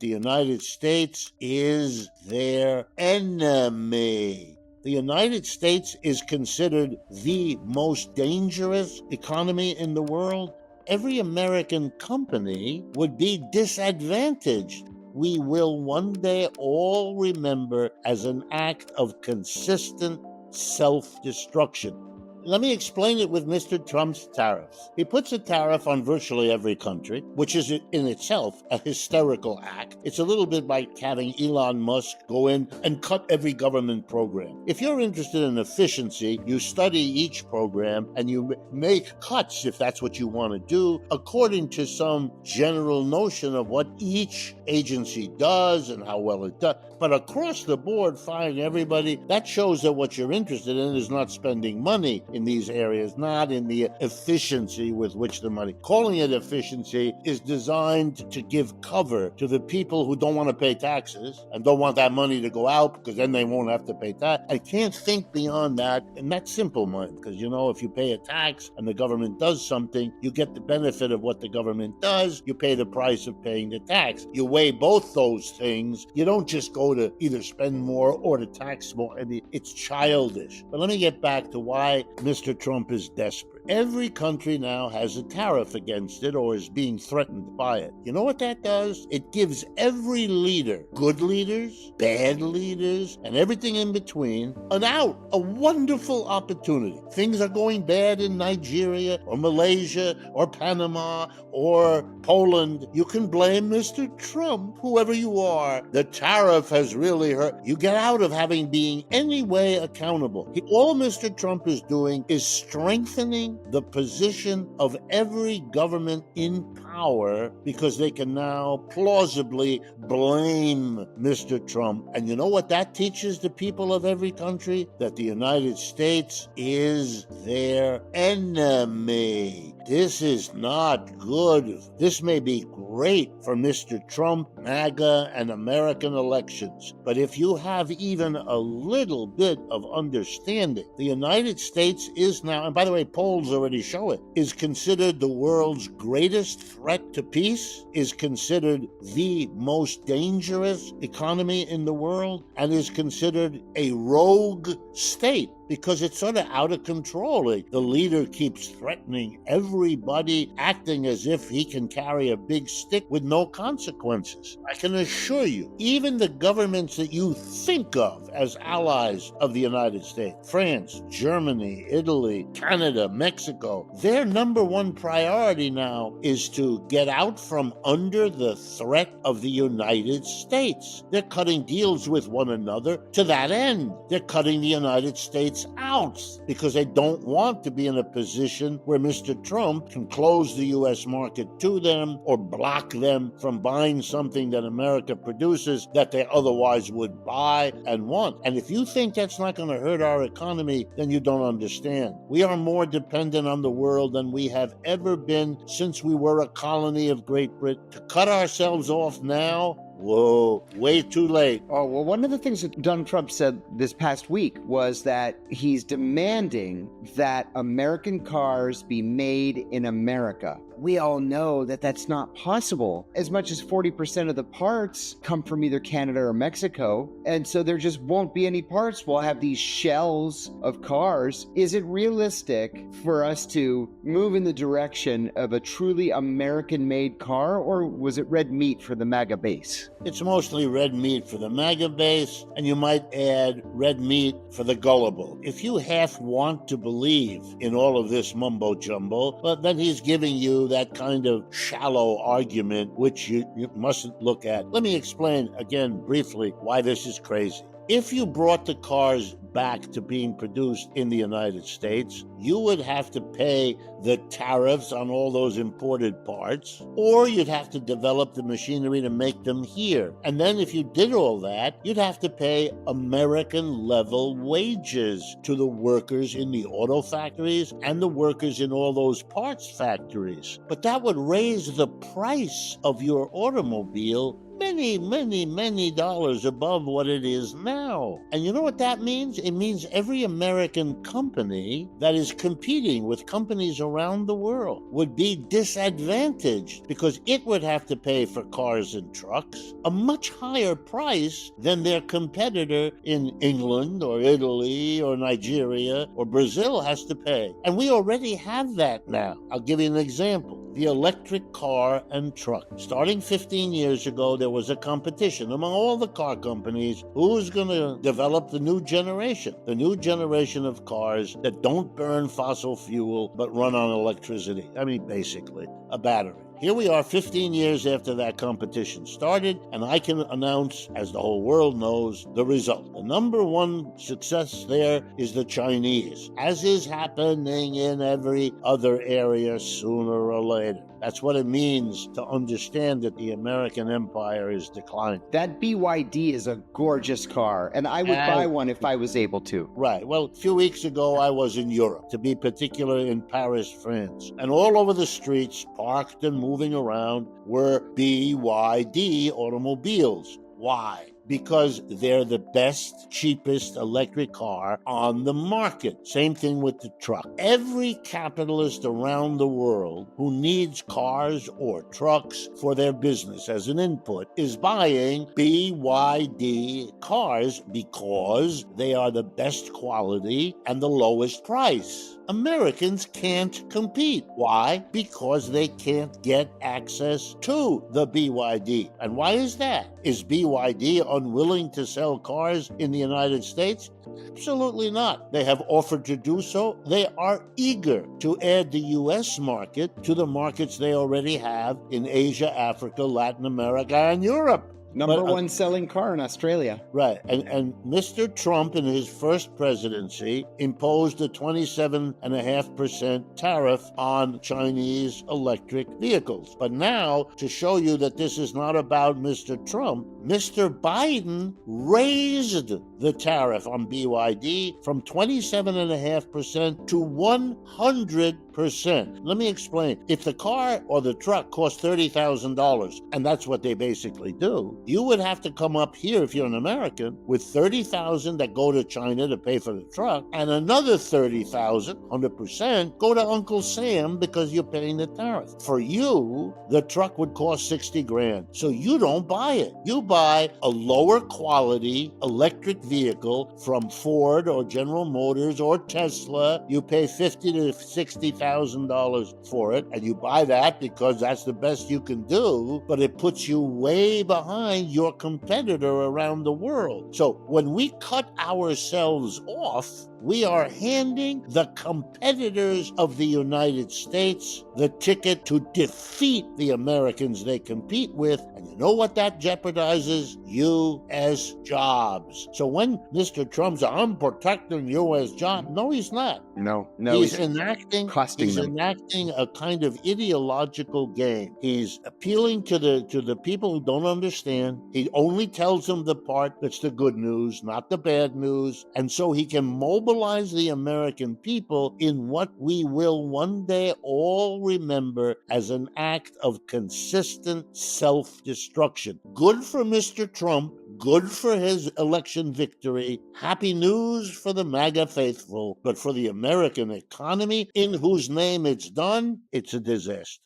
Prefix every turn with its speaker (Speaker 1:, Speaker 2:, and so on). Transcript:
Speaker 1: The United States is their enemy. The United States is considered the most dangerous economy in the world. Every American company would be disadvantaged. We will one day all remember as an act of consistent self-destruction. Let me explain it with Mr. Trump's tariffs. He puts a tariff on virtually every country, which is in itself a hysterical act. It's a little bit like having Elon Musk go in and cut every government program. If you're interested in efficiency, you study each program and you make cuts, if that's what you want to do, according to some general notion of what each agency does and how well it does. But across the board, firing everybody, that shows that what you're interested in is not spending money in these areas, not in the efficiency with which the money. Calling it efficiency is designed to give cover to the people who don't want to pay taxes and don't want that money to go out because then they won't have to pay tax. I can't think beyond that in that simple mind because, if you pay a tax and the government does something, you get the benefit of what the government does. You pay the price of paying the tax. You weigh both those things. You don't just go to either spend more or to tax more. It's childish. But let me get back to why Mr. Trump is desperate. Every country now has a tariff against it or is being threatened by it. You know what that does? It gives every leader, good leaders, bad leaders, and everything in between, an out, a wonderful opportunity. Things are going bad in Nigeria or Malaysia or Panama or Poland. You can blame Mr. Trump, whoever you are. The tariff has really hurt. You get out of being any way accountable. All Mr. Trump is doing is strengthening the position of every government in power because they can now plausibly blame Mr. Trump. And you know what that teaches the people of every country? That the United States is their enemy. This is not good. This may be great for Mr. Trump, MAGA, and American elections. But if you have even a little bit of understanding, the United States is now, and by the way, polls already show it, is considered the world's greatest threat to peace, is considered the most dangerous economy in the world, and is considered a rogue state because it's sort of out of control. The leader keeps threatening everybody, acting as if he can carry a big stick with no consequences. I can assure you, even the governments that you think of as allies of the United States, France, Germany, Italy, Canada, Mexico, their number one priority now is to get out from under the threat of the United States. They're cutting deals with one another to that end. They're cutting the United States out because they don't want to be in a position where Mr. Trump can close the U.S. market to them or block them from buying something that America produces that they otherwise would buy and want. And if you think that's not going to hurt our economy, then you don't understand. We are more dependent on the world than we have ever been since we were a colony of Great Britain. To cut ourselves off now, whoa, way too late.
Speaker 2: Oh, well, one of the things that Donald Trump said this past week was that he's demanding that American cars be made in America. We all know that that's not possible. As much as 40% of the parts come from either Canada or Mexico, and so there just won't be any parts. We'll have these shells of cars. Is it realistic for us to move in the direction of a truly American-made car, or was it red meat for the MAGA base?
Speaker 1: It's mostly red meat for the MAGA base, and you might add red meat for the gullible. If you half want to believe in all of this mumbo-jumbo, well, then he's giving you that kind of shallow argument, which you mustn't look at. Let me explain again briefly why this is crazy. If you brought the cars back to being produced in the United States, you would have to pay the tariffs on all those imported parts, or you'd have to develop the machinery to make them here. And then if you did all that, you'd have to pay American-level wages to the workers in the auto factories and the workers in all those parts factories. But that would raise the price of your automobile many, many, many dollars above what it is now. And you know what that means? It means every American company that is competing with companies around the world would be disadvantaged because it would have to pay for cars and trucks a much higher price than their competitor in England or Italy or Nigeria or Brazil has to pay. And we already have that now. I'll give you an example. The electric car and truck. Starting 15 years ago, there was a competition among all the car companies. Who's going to develop the new generation of cars that don't burn fossil fuel but run on electricity? I mean, basically, a battery. Here we are 15 years after that competition started, and I can announce, as the whole world knows, the result. The number one success there is the Chinese, as is happening in every other area sooner or later. That's what it means to understand that the American empire is declining.
Speaker 2: That BYD is a gorgeous car, and I would buy one if I was able to.
Speaker 1: Right. Well, a few weeks ago, I was in Europe, to be particular in Paris, France. And all over the streets, parked and moving around, were BYD automobiles. Why? Because they're the best, cheapest electric car on the market. Same thing with the truck. Every capitalist around the world who needs cars or trucks for their business as an input is buying BYD cars because they are the best quality and the lowest price. Americans can't compete. Why? Because they can't get access to the BYD. And why is that? Is BYD unwilling to sell cars in the United States? Absolutely not. They have offered to do so. They are eager to add the U.S. market to the markets they already have in Asia, Africa, Latin America, and Europe.
Speaker 2: Number one selling car in Australia.
Speaker 1: Right. And Mr. Trump, in his first presidency, imposed a 27.5% tariff on Chinese electric vehicles. But now, to show you that this is not about Mr. Trump, Mr. Biden raised the tariff on BYD from 27.5% to 100%. Let me explain. If the car or the truck costs $30,000, and that's what they basically do, you would have to come up here, if you're an American, with $30,000 that go to China to pay for the truck, and another $30,000, 100%, go to Uncle Sam because you're paying the tariff. For you, the truck would cost 60 grand. So you don't buy it. You buy a lower quality electric vehicle from Ford or General Motors or Tesla. You pay $50,000 to $60,000 for it, and you buy that because that's the best you can do, but it puts you way behind your competitor around the world. So when we cut ourselves off, we are handing the competitors of the United States the ticket to defeat the Americans they compete with. And you know what that jeopardizes? U.S. jobs. So when Mr. Trump says, I'm protecting U.S. jobs, no, he's not.
Speaker 2: No,
Speaker 1: he's enacting a kind of ideological game. He's appealing to the people who don't understand. He only tells them the part that's the good news, not the bad news. And so he can mobilize the American people in what we will one day all remember as an act of consistent self-destruction. Good for Mr. Trump, good for his election victory, happy news for the MAGA faithful, but for the American economy, in whose name it's done, it's a disaster.